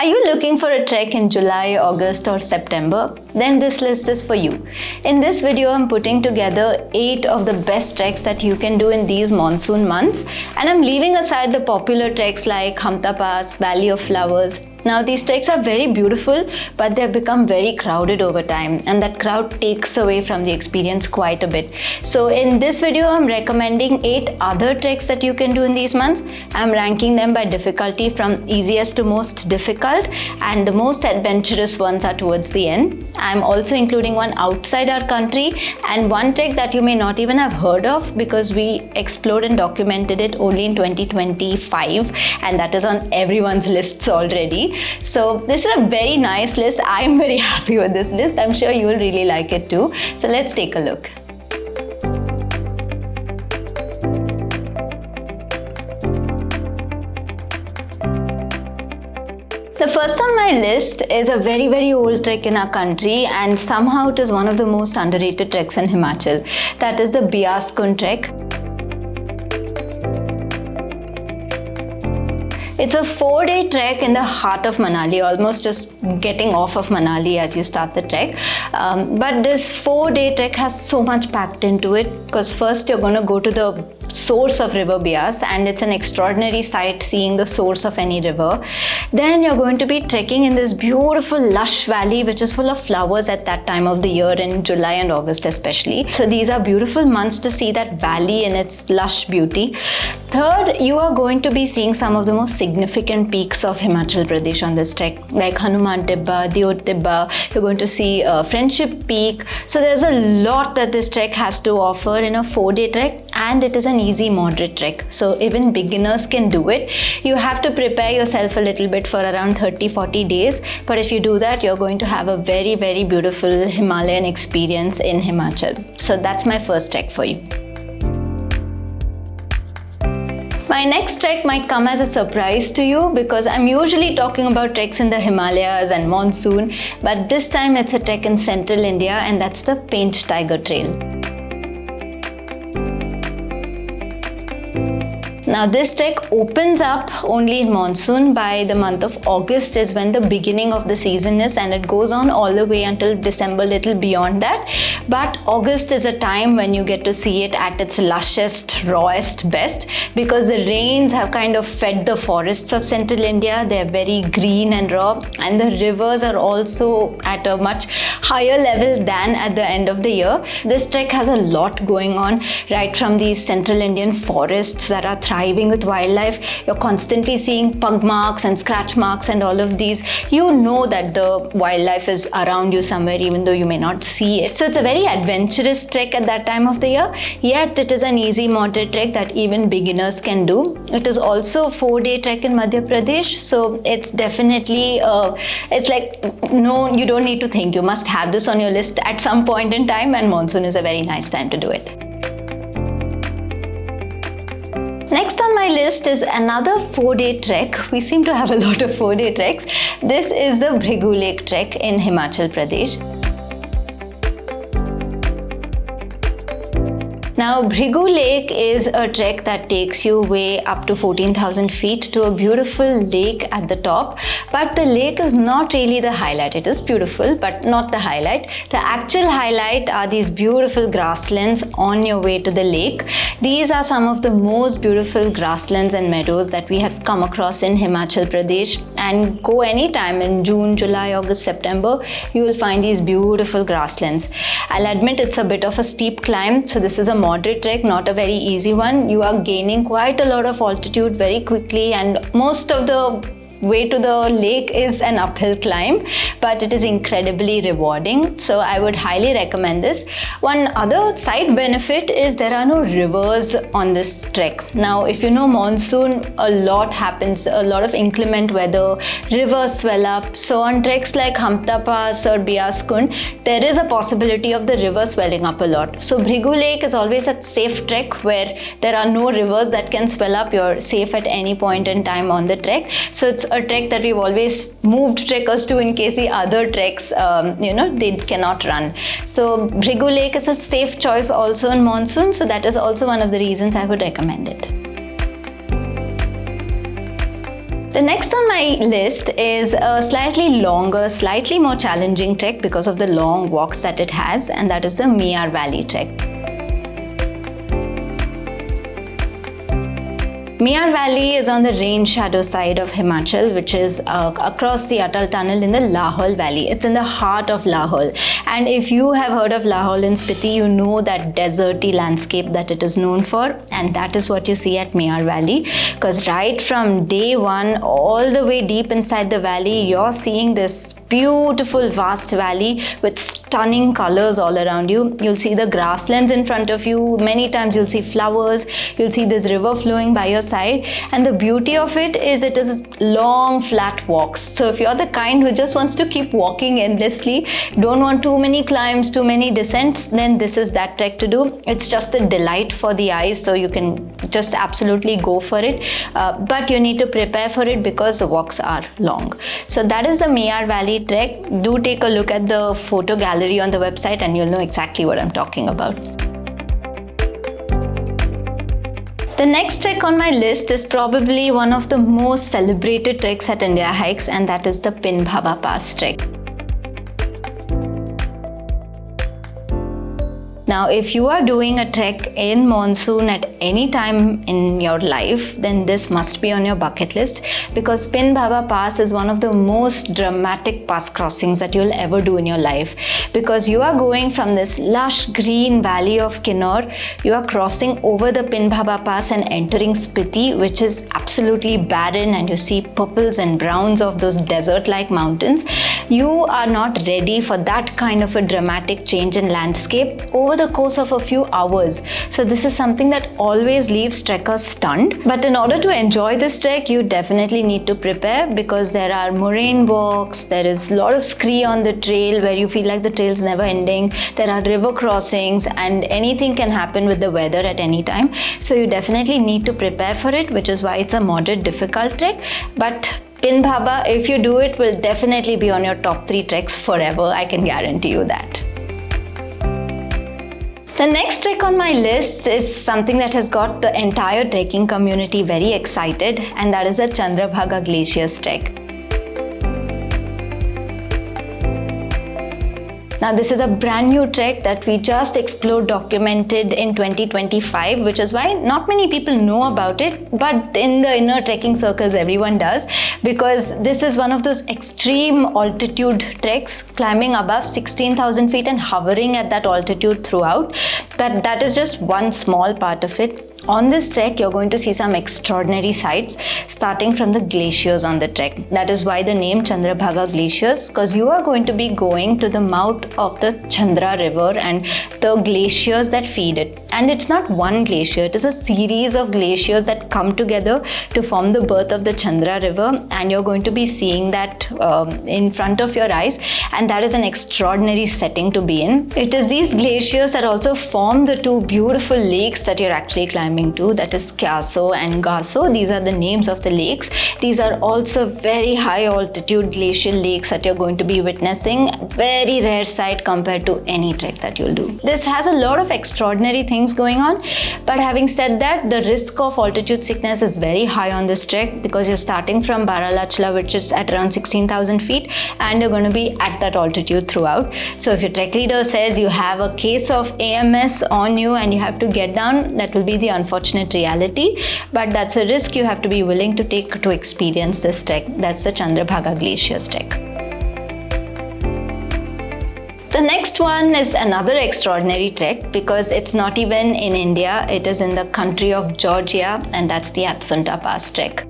Are you looking for a trek in July, August or September? Then this list is for you. In this video, I'm putting together 8 of the best treks that you can do in these monsoon months, and I'm leaving aside the popular treks like Atsunta Pass, Valley of Flowers. Now these treks are very beautiful, but they've become very crowded over time, and that crowd takes away from the experience quite a bit. So in this video, I'm recommending 8 other treks that you can do in these months. I'm ranking them by difficulty from easiest to most difficult, and the most adventurous ones are towards the end. I'm also including one outside our country and one trek that you may not even have heard of because we explored and documented it only in 2025, and that is on everyone's lists already. So this is a very nice list. I'm very happy with this list. I'm sure you will really like it too. So let's take a look. The first on my list is a very old trek in our country, and somehow it is one of the most underrated treks in Himachal. That is the Beas Kund trek. It's a 4-day trek in the heart of Manali, almost just getting off of Manali as you start the trek. But this 4-day trek has so much packed into it, because first you're going to go to the source of river Beas, and it's an extraordinary sight seeing the source of any river. Then you're going to be trekking in this beautiful lush valley which is full of flowers at that time of the year, in July and August especially. So these are beautiful months to see that valley in its lush beauty. Third, you are going to be seeing some of the most significant peaks of Himachal Pradesh on this trek, like Hanuman Tibba, Diot Tibba. You're going to see Friendship Peak. So there's a lot that this trek has to offer in a 4-day trek, and it is an easy moderate trek, so even beginners can do it. You have to prepare yourself a little bit for around 30-40 days, but if you do that, you're going to have a very beautiful Himalayan experience in Himachal. So that's my first trek for you. My next trek might come as a surprise to you because I'm usually talking about treks in the Himalayas and monsoon, but this time it's a trek in central India, and that's the Pench Tiger Trail. Now this trek opens up only in monsoon. By the month of August is when the beginning of the season is, and it goes on all the way until December, little beyond that. But August is a time when you get to see it at its lushest, rawest, best, because the rains have kind of fed the forests of central India. They're very green and raw, and the rivers are also at a much higher level than at the end of the year. This trek has a lot going on, right from these central Indian forests that are thriving with wildlife. You're constantly seeing pug marks and scratch marks and all of these. You know that the wildlife is around you somewhere, even though you may not see it. So it's a very adventurous trek at that time of the year, yet it is an easy moderate trek that even beginners can do. It is also a 4-day trek in Madhya Pradesh, so it's definitely it's like, no, you don't need to think. You must have this on your list at some point in time, and monsoon is a very nice time to do it. Next on my list is another 4-day trek. We seem to have a lot of 4-day treks. This is the Bhrigu Lake trek in Himachal Pradesh. Now, Bhrigu Lake is a trek that takes you way up to 14,000 feet to a beautiful lake at the top. But the lake is not really the highlight. It is beautiful, but not the highlight. The actual highlight are these beautiful grasslands on your way to the lake. These are some of the most beautiful grasslands and meadows that we have come across in Himachal Pradesh. And go anytime in June, July, August, September, you will find these beautiful grasslands. I'll admit it's a bit of a steep climb, so this is a moderate trek, not a very easy one. You are gaining quite a lot of altitude very quickly, and most of the way to the lake is an uphill climb, but it is incredibly rewarding. So I would highly recommend this. One other side benefit is there are no rivers on this trek. Now, if you know monsoon, a lot happens, a lot of inclement weather, rivers swell up. So on treks like Atsunta Pass or Beas Kund, there is a possibility of the river swelling up a lot. So Bhrigu Lake is always a safe trek where there are no rivers that can swell up. You're safe at any point in time on the trek. So it's a trek that we've always moved trekkers to in case the other treks, they cannot run. So Bhrigu Lake is a safe choice also in monsoon. So that is also one of the reasons I would recommend it. The next on my list is a slightly longer, slightly more challenging trek because of the long walks that it has, and that is the Miyar Valley trek. Miyar Valley is on the rain shadow side of Himachal, which is across the Atal Tunnel in the Lahaul Valley. It's in the heart of Lahaul. And if you have heard of Lahaul in Spiti, you know that deserty landscape that it is known for. And that is what you see at Miyar Valley. Because right from day one, all the way deep inside the valley, you're seeing this beautiful vast valley with stunning colors all around you. You'll see the grasslands in front of you. Many times you'll see flowers. You'll see this river flowing by your side, and the beauty of it is long flat walks. So if you're the kind who just wants to keep walking endlessly, don't want too many climbs, too many descents, then this is that trek to do. It's just a delight for the eyes, so you can just absolutely go for it, but you need to prepare for it because the walks are long. So that is the Miyar Valley trek. Do take a look at the photo gallery on the website and you'll know exactly what I'm talking about. The next trek on my list is probably one of the most celebrated treks at Indiahikes, and that is the Bhrigu Pass trek. Now, if you are doing a trek in monsoon at any time in your life, then this must be on your bucket list, because Bhrigu Pass is one of the most dramatic pass crossings that you'll ever do in your life, because you are going from this lush green valley of Kinnaur, you are crossing over the Bhrigu Pass and entering Spiti, which is absolutely barren, and you see purples and browns of those desert-like mountains. You are not ready for that kind of a dramatic change in landscape over the course of a few hours. So this is something that always leaves trekkers stunned. But in order to enjoy this trek, you definitely need to prepare, because there are moraine walks, there is a lot of scree on the trail where you feel like the trail's never ending, there are river crossings, and anything can happen with the weather at any time. So you definitely need to prepare for it, which is why it's a moderate difficult trek. But Bhrigu, if you do it, will definitely be on your top 3 treks forever. I can guarantee you that. The next trek on my list is something that has got the entire trekking community very excited, and that is the Chandrabhaga Glaciers trek. Now, this is a brand new trek that we just explored, documented in 2025, which is why not many people know about it, but in the inner trekking circles, everyone does, because this is one of those extreme altitude treks, climbing above 16,000 feet and hovering at that altitude throughout. But that is just one small part of it. On this trek, you're going to see some extraordinary sights, starting from the glaciers on the trek. That is why the name Chandrabhaga Glaciers, because you are going to be going to the mouth of the Chandra River and the glaciers that feed it. And it's not one glacier, it is a series of glaciers that come together to form the birth of the Chandra River, and you're going to be seeing that in front of your eyes, and that is an extraordinary setting to be in. It is these glaciers that also form the 2 beautiful lakes that you're actually climbing to, that is Kyaso and Gaso. These are the names of the lakes. These are also very high altitude glacial lakes that you're going to be witnessing. Very rare sight compared to any trek that you'll do. This has a lot of extraordinary things going on, but having said that, the risk of altitude sickness is very high on this trek, because you're starting from Baralachla, which is at around 16,000 feet, and you're going to be at that altitude throughout. So if your trek leader says you have a case of AMS on you and you have to get down, that will be the unfortunate reality, but that's a risk you have to be willing to take to experience this trek. That's the Chandrabhaga Glaciers trek. The next one is another extraordinary trek, because it's not even in India, it is in the country of Georgia, and that's the Atsunta Pass trek.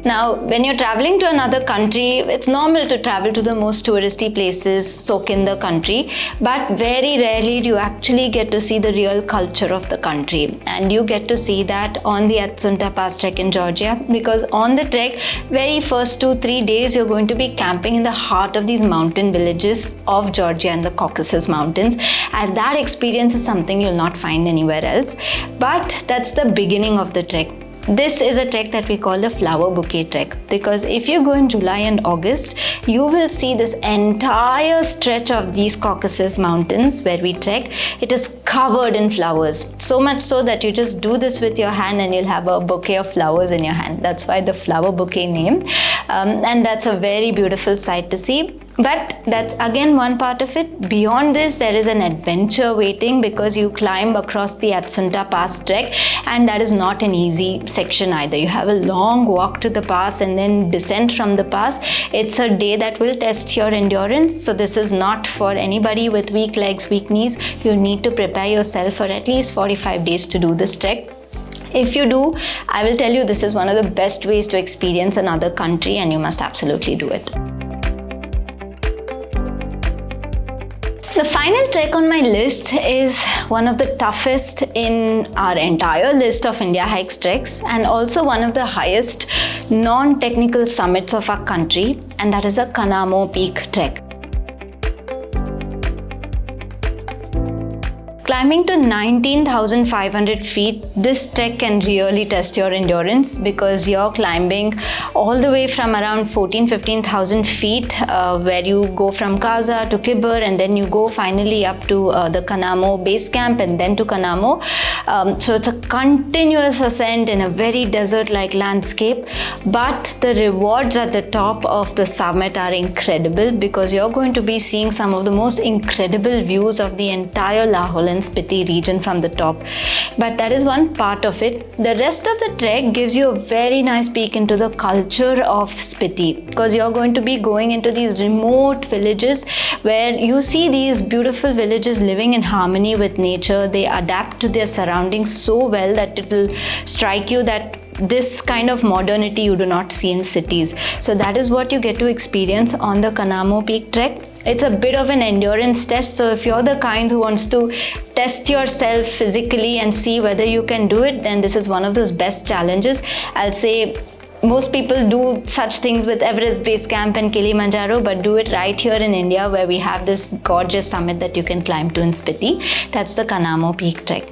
Now, when you're traveling to another country, it's normal to travel to the most touristy places, soak in the country, but very rarely do you actually get to see the real culture of the country. And you get to see that on the Atsunta Pass trek in Georgia, because on the trek, very first 2-3 days, you're going to be camping in the heart of these mountain villages of Georgia and the Caucasus Mountains. And that experience is something you'll not find anywhere else. But that's the beginning of the trek. This is a trek that we call the flower bouquet trek, because if you go in July and August, you will see this entire stretch of these Caucasus mountains where we trek. It is covered in flowers, so much so that you just do this with your hand and you'll have a bouquet of flowers in your hand. That's why the flower bouquet name, and that's a very beautiful sight to see. But that's again one part of it. Beyond this, there is an adventure waiting, because you climb across the Atsunta Pass trek, and that is not an easy section either. You have a long walk to the pass and then descent from the pass. It's a day that will test your endurance. So this is not for anybody with weak legs, weak knees. You need to prepare yourself for at least 45 days to do this trek. If you do, I will tell you, this is one of the best ways to experience another country, and you must absolutely do it. The final trek on my list is one of the toughest in our entire list of Indiahikes treks, and also one of the highest non-technical summits of our country, and that is the Kanamo Peak trek. Climbing to 19,500 feet, this trek can really test your endurance, because you're climbing all the way from around 15,000 feet, where you go from Kaza to Kibber, and then you go finally up to the Kanamo base camp, and then to Kanamo. So it's a continuous ascent in a very desert-like landscape, but the rewards at the top of the summit are incredible, because you're going to be seeing some of the most incredible views of the entire Lahaul and Spiti region from the top. But that is one part of it. The rest of the trek gives you a very nice peek into the culture of Spiti, because you're going to be going into these remote villages where you see these beautiful villages living in harmony with nature. They adapt to their surroundings so well that it will strike you that this kind of modernity you do not see in cities. So that is what you get to experience on the Kanamo Peak trek. It's a bit of an endurance test, so if you're the kind who wants to test yourself physically and see whether you can do it, then this is one of those best challenges. I'll say most people do such things with Everest Base Camp and Kilimanjaro, but do it right here in India, where we have this gorgeous summit that you can climb to in Spiti. That's the Kanamo Peak trek.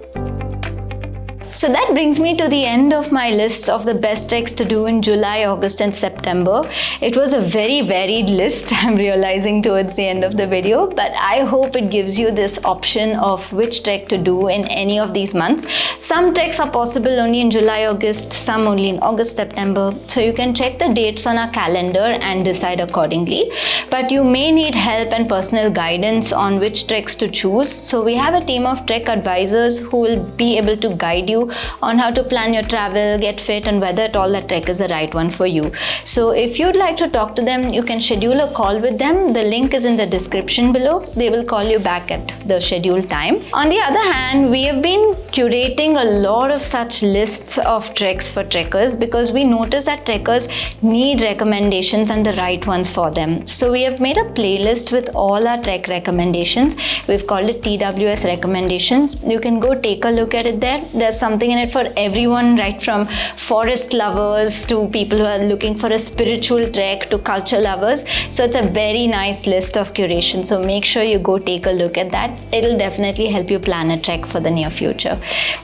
So that brings me to the end of my list of the best treks to do in July, August and September. It was a very varied list, I'm realizing towards the end of the video, but I hope it gives you this option of which trek to do in any of these months. Some treks are possible only in July, August, some only in August, September. So you can check the dates on our calendar and decide accordingly. But you may need help and personal guidance on which treks to choose. So we have a team of trek advisors who will be able to guide you on how to plan your travel, get fit, and whether at all that trek is the right one for you. So if you'd like to talk to them, you can schedule a call with them. The link is in the description below. They will call you back at the scheduled time. On the other hand, we have been curating a lot of such lists of treks for trekkers, because we notice that trekkers need recommendations and the right ones for them. So we have made a playlist with all our trek recommendations. We've called it TWS recommendations. You can go take a look at it there. There's something in it for everyone, right from forest lovers to people who are looking for a spiritual trek to culture lovers. So it's a very nice list of curation. So make sure you go take a look at that. It'll definitely help you plan a trek for the near future.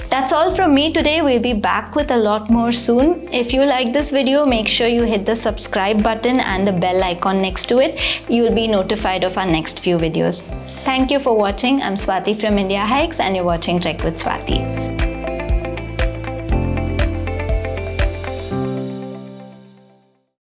That's all from me today. We'll be back with a lot more soon. If you like this video, make sure you hit the subscribe button and the bell icon next to it. You'll be notified of our next few videos. Thank you for watching. I'm Swati from Indiahikes, and you're watching Trek with Swati.